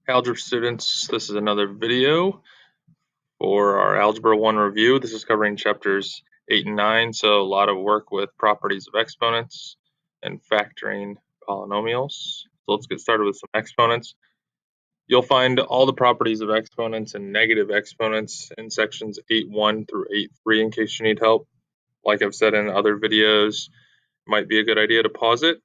Algebra students, this is another video for our Algebra 1 review. This is covering chapters 8 and 9, so a lot of work with properties of exponents and factoring polynomials. So let's get started with some exponents. You'll find all the properties of exponents and negative exponents in sections 8.1 through 8.3 in case you need help. Like I've said in other videos, it might be a good idea to pause it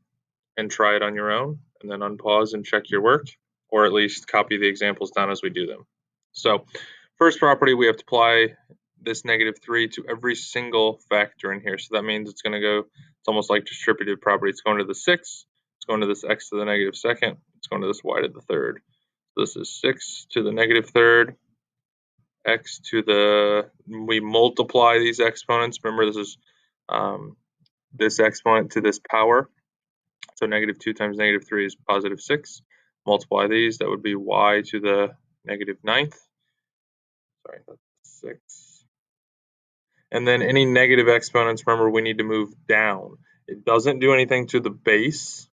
and try it on your own, and then unpause and check your work, or at least copy the examples down as we do them. So first property, we have to apply this -3 to every single factor in here. So that means it's going to go, it's almost like distributive property. It's going to the 6, it's going to this x to the -2nd, it's going to this y to the 3rd. So this is 6 to the -3rd, x to the, we multiply these exponents. Remember, this is this exponent to this power. So -2 times -3 is +6. Multiply these, that would be y to the -9th. Sorry, that's 6. And then any negative exponents, remember, we need to move down. It doesn't do anything to the base,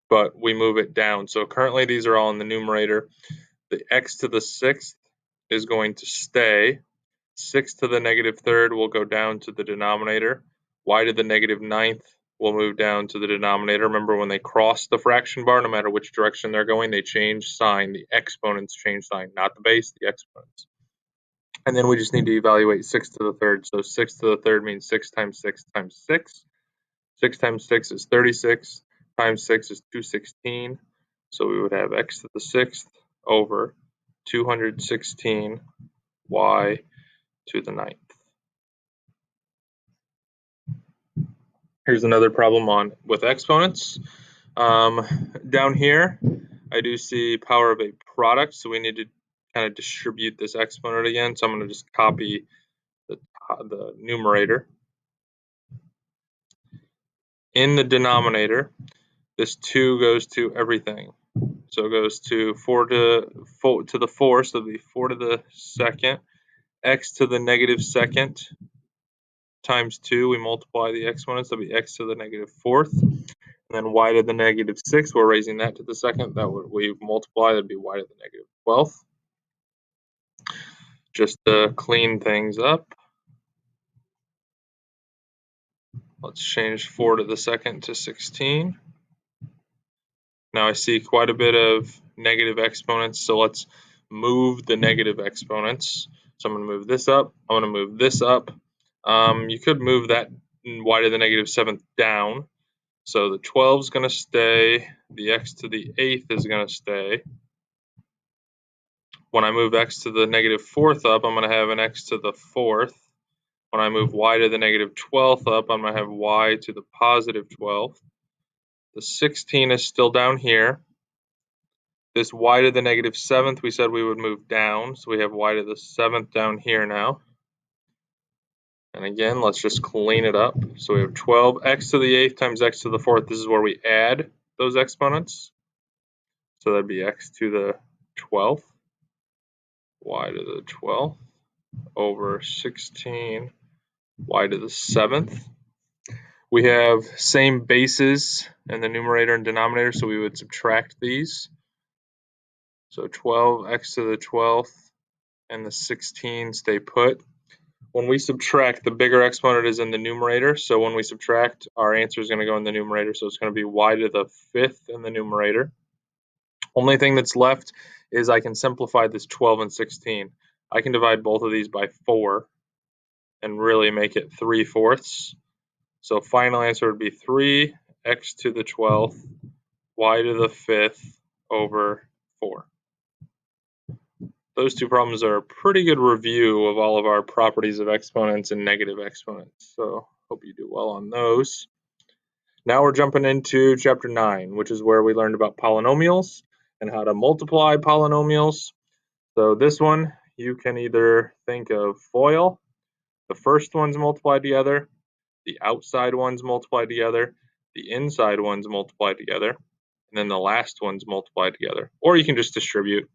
but we move it down. So currently these are all in the numerator. The x to the 6th is going to stay. 6 to the -3rd will go down to the denominator. Y to the -9th will move down to the denominator. Remember, when they cross the fraction bar, no matter which direction they're going, they change sign. The exponents change sign, not the base, the exponents. And then we just need to evaluate 6 to the 3rd. So 6 to the 3rd means 6 times 6 times 6. 6 times 6 is 36, times 6 is 216. So we would have x to the 6th over 216 y to the 9th. Here's another problem with exponents. Down here, I do see power of a product, so we need to kind of distribute this exponent again. So I'm going to just copy the numerator. In the denominator, this 2 goes to everything. So it goes to 4 to the 4, so it'll be 4 to the 2nd, x to the -2nd times 2. We multiply the exponents, that'll be x to the -4th. And then y to the -6, we're raising that to the 2nd. That would, we multiply, that'd be y to the -12th. Just to clean things up, let's change 4 to the 2nd to 16. Now I see quite a bit of negative exponents, so let's move the negative exponents. So I'm going to move this up, I'm going to move this up. You could move that y to the -7th down. So the 12 is going to stay, the x to the 8th is going to stay. When I move x to the -4th up, I'm going to have an x to the 4th. When I move y to the -12th up, I'm going to have y to the +12th. The 16 is still down here. This y to the -7th, we said we would move down, so we have y to the 7th down here now. And again, let's just clean it up. So we have 12 x to the 8th times x to the 4th. This is where we add those exponents. So that'd be x to the 12th, y to the 12th, over 16, y to the 7th. We have same bases in the numerator and denominator, so we would subtract these. So 12x to the 12th and the 16 stay put. When we subtract, the bigger exponent is in the numerator, so when we subtract, our answer is going to go in the numerator, so it's going to be y to the 5th in the numerator. Only thing that's left is I can simplify this 12 and 16. I can divide both of these by 4 and really make it 3/4. So final answer would be 3x to the 12th, y to the 5th over 4. Those two problems are a pretty good review of all of our properties of exponents and negative exponents. So hope you do well on those. Now we're jumping into chapter 9, which is where we learned about polynomials and how to multiply polynomials. So this one, you can either think of FOIL, the first ones multiplied together, the outside ones multiplied together, the inside ones multiplied together, and then the last ones multiplied together. Or you can just distribute.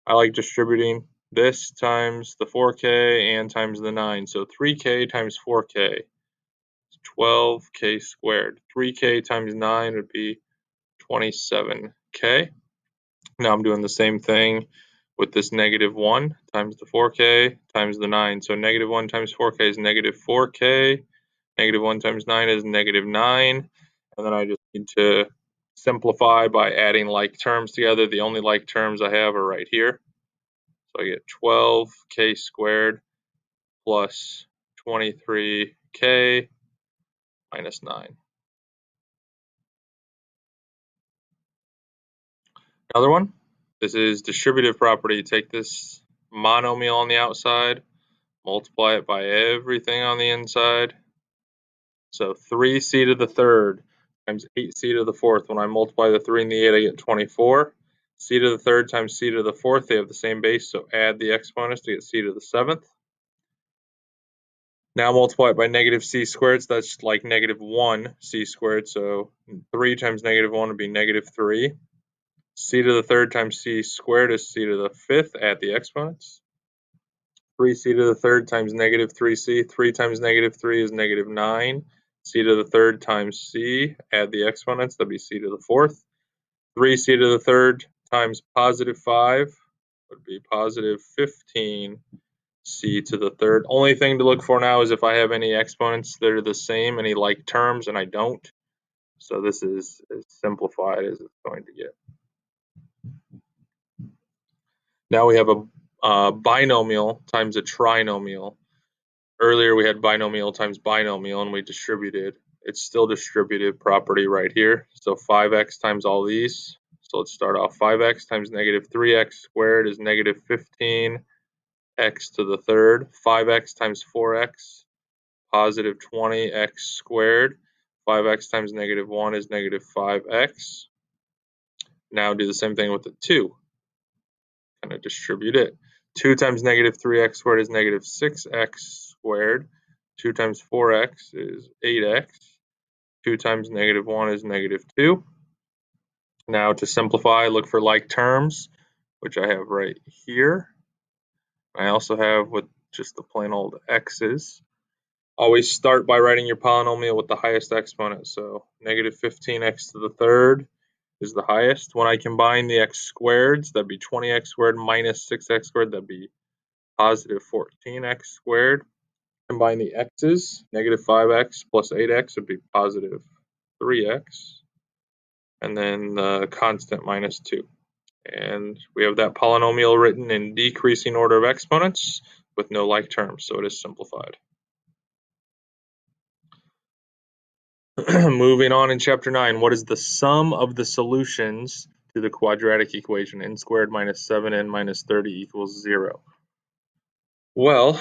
I like distributing this times the 4k and times the 9. So 3k times 4k is 12k squared. 3k times 9 would be 27k. Now I'm doing the same thing with this -1 times the 4k times the 9. So -1 times 4k is -4k. -1 times 9 is -9. And then I just need to simplify by adding like terms together. The only like terms I have are right here. So I get 12k squared plus 23k minus 9. Another one. This is distributive property. Take this monomial on the outside, multiply it by everything on the inside. So 3c to the third times 8c to the fourth. When I multiply the 3 and the 8, I get 24. C to the third times c to the fourth, they have the same base, so add the exponents to get c to the seventh. Now multiply it by -c squared, so that's like -1c squared, so 3 times -1 would be -3. C to the third times c squared is c to the fifth, add the exponents. 3c to the third times -3c, 3 times -3 is -9. C to the third times c, add the exponents, that'd be c to the fourth. 3c to the third times +5 would be +15 c to the third. Only thing to look for now is if I have any exponents that are the same, any like terms, and I don't. So this is as simplified as it's going to get. Now we have a binomial times a trinomial. Earlier we had binomial times binomial and we distributed. It's still distributive property right here. So 5x times all these. So let's start off. 5x times -3x squared is -15x to the third. 5x times 4x, positive 20x squared. 5x times -1 is -5x. Now do the same thing with the 2. Kind of distribute it. 2 times -3x squared is -6x squared. 2 times 4x is 8x. 2 times -1 is -2. Now to simplify, look for like terms, which I have right here. I also have with just the plain old x's. Always start by writing your polynomial with the highest exponent. So -15x to the third is the highest. When I combine the x squareds, that'd be 20x squared minus 6x squared, that'd be positive 14x squared. Combine the x's, -5x plus 8x would be positive 3x. And then the constant -2. And we have that polynomial written in decreasing order of exponents with no like terms, so it is simplified. Moving on in chapter 9, what is the sum of the solutions to the quadratic equation n squared minus 7n minus 30 equals 0? Well,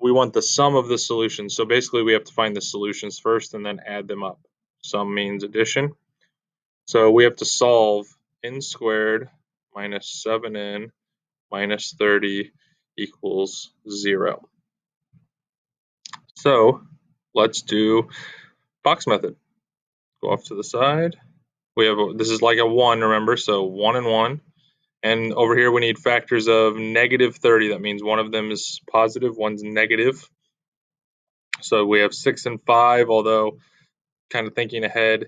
we want the sum of the solutions. So basically we have to find the solutions first and then add them up. Sum means addition. So we have to solve n squared minus 7n minus 30 equals 0. So let's do box method. Go off to the side. We have this is like a 1, remember, so 1 and 1. And over here we need factors of -30. That means one of them is positive, one's negative. So we have 6 and 5, although kind of thinking ahead,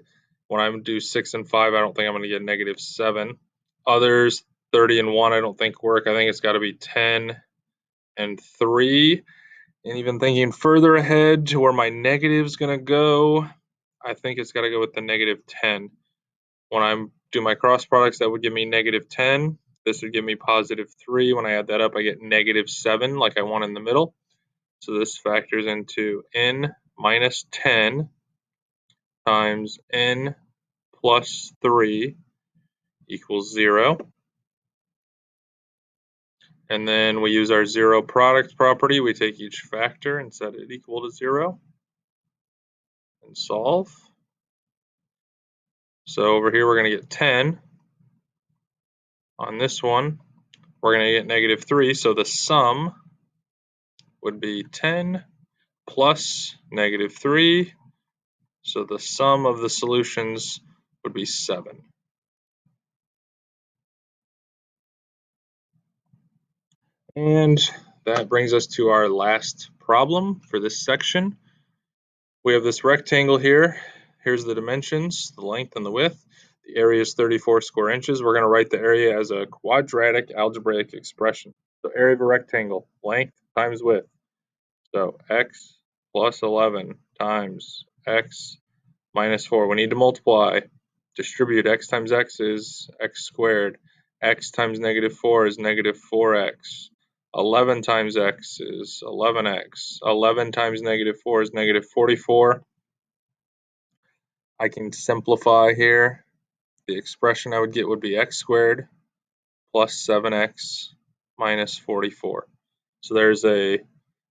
when I do 6 and 5, I don't think I'm going to get -7. Others, 30 and 1, I don't think work. I think it's got to be 10 and 3. And even thinking further ahead to where my negative's going to go, I think it's got to go with the -10. When I do my cross products, that would give me -10. This would give me +3. When I add that up, I get -7, like I want in the middle. So this factors into n minus 10 times n plus 3 equals 0. And then we use our zero product property. We take each factor and set it equal to 0 and solve. So over here we're going to get 10. On this one, we're going to get -3. So the sum would be 10 plus -3. So the sum of the solutions would be 7. And that brings us to our last problem for this section. We have this rectangle here. Here's the dimensions, the length and the width. The area is 34 square inches. We're going to write the area as a quadratic algebraic expression. So area of a rectangle, length times width. So x plus 11 times x minus 4. We need to multiply. Distribute x times x is x squared. X times negative 4 is negative 4x. 11 times x is 11x. 11 times negative 4 is negative 44. I can simplify here. The expression I would get would be x squared plus 7x minus 44. So there's an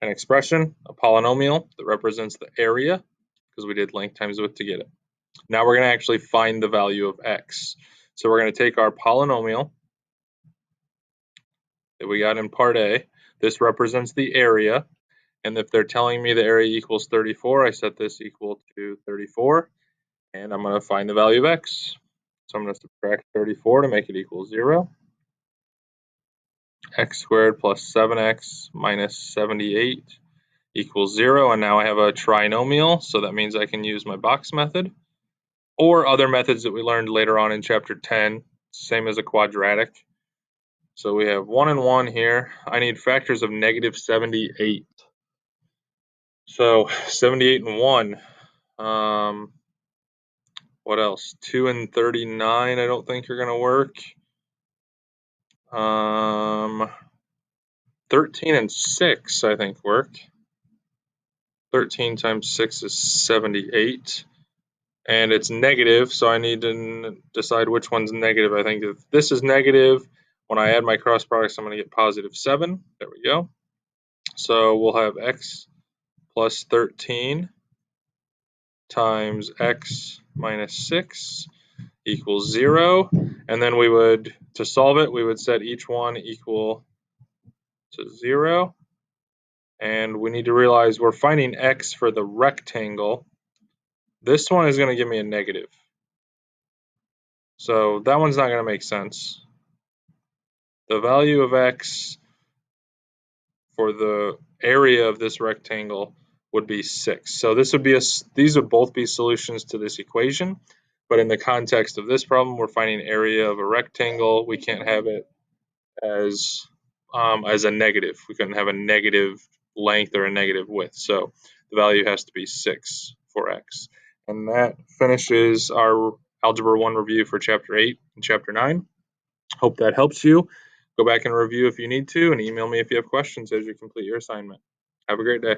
expression, a polynomial, that represents the area, because we did length times width to get it. Now we're going to actually find the value of x. So we're going to take our polynomial that we got in part A. This represents the area. And if they're telling me the area equals 34, I set this equal to 34. And I'm going to find the value of x. So I'm going to subtract 34 to make it equal 0. X squared plus 7x minus 78 equals 0. And now I have a trinomial, so that means I can use my box method or other methods that we learned later on in chapter 10, same as a quadratic. So we have 1 and 1 here. I need factors of negative 78. So 78 and 1. What else? 2 and 39 I don't think are going to work. 13 and 6 I think work. 13 times 6 is 78. And it's negative, so I need to decide which one's negative. I think if this is negative, when I add my cross products, I'm going to get positive 7. There we go. So we'll have x plus 13 times x minus 6 equals 0. And then we would, to solve it, we would set each one equal to 0. And we need to realize we're finding x for the rectangle. This one is going to give me a negative. So that one's not going to make sense. The value of x for the area of this rectangle would be 6. So this would be these would both be solutions to this equation, but in the context of this problem, we're finding area of a rectangle. We can't have it as a negative. We couldn't have a negative length or a negative width. So the value has to be 6 for x. And that finishes our Algebra 1 review for Chapter 8 and Chapter 9. Hope that helps you. Go back and review if you need to, and email me if you have questions as you complete your assignment. Have a great day.